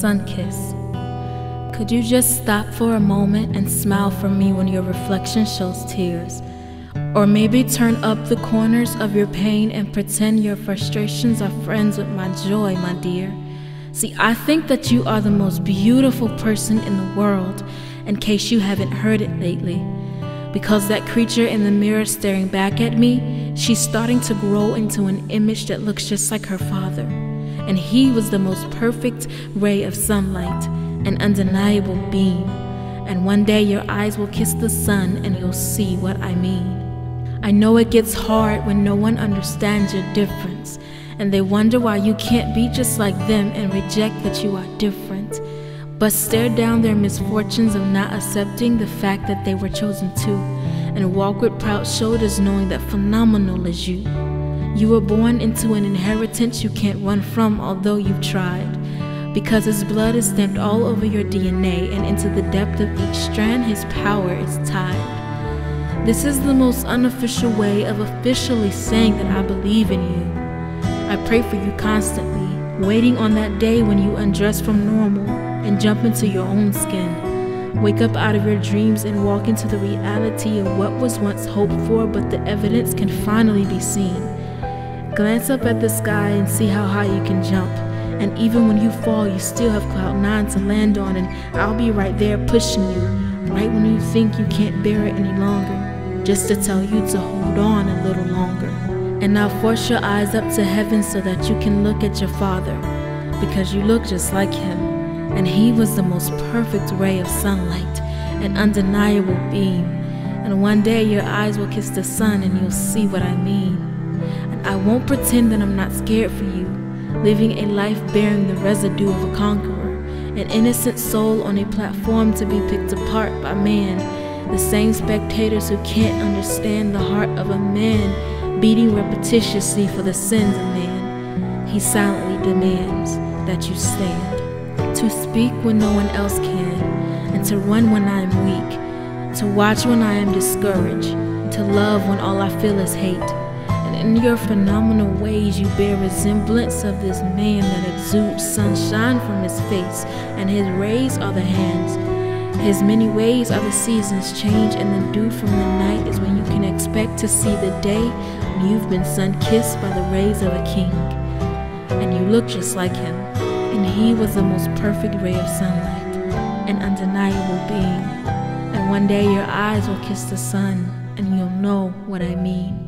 sun kiss. Could you just stop for a moment and smile for me when your reflection shows tears? Or maybe turn up the corners of your pain and pretend your frustrations are friends with my joy, my dear. See, I think that you are the most beautiful person in the world, in case you haven't heard it lately. Because that creature in the mirror staring back at me, she's starting to grow into an image that looks just like her father. And he was the most perfect ray of sunlight, an undeniable beam. And one day your eyes will kiss the sun and you'll see what I mean. I know it gets hard when no one understands your difference, and they wonder why you can't be just like them and reject that you are different. But stare down their misfortunes of not accepting the fact that they were chosen too, and walk with proud shoulders knowing that phenomenal is you. You were born into an inheritance you can't run from although you've tried, because his blood is stamped all over your DNA, and into the depth of each strand his power is tied. This is the most unofficial way of officially saying that I believe in you. I pray for you constantly, waiting on that day when you undress from normal and jump into your own skin. Wake up out of your dreams and walk into the reality of what was once hoped for, but the evidence can finally be seen. Glance up at the sky and see how high you can jump. And even when you fall, you still have cloud 9 to land on, and I'll be right there pushing you, right when you think you can't bear it any longer, just to tell you to hold on a little longer. And now force your eyes up to heaven so that you can look at your father, because you look just like him, and he was the most perfect ray of sunlight, an undeniable beam. And one day your eyes will kiss the sun and you'll see what I mean. And I won't pretend that I'm not scared for you, living a life bearing the residue of a conqueror, an innocent soul on a platform to be picked apart by man, the same spectators who can't understand the heart of a man beating repetitiously for the sins of man. He silently demands that you stand, to speak when no one else can, and to run when I am weak, to watch when I am discouraged, to love when all I feel is hate. And in your phenomenal ways you bear resemblance of this man that exudes sunshine from his face, and his rays are the hands. His many ways are the seasons change, and the dew from the night is when you can expect to see the day when you've been sun-kissed by the rays of a king. And you look just like him, and he was the most perfect ray of sunlight, an undeniable being. And one day your eyes will kiss the sun, and you'll know what I mean.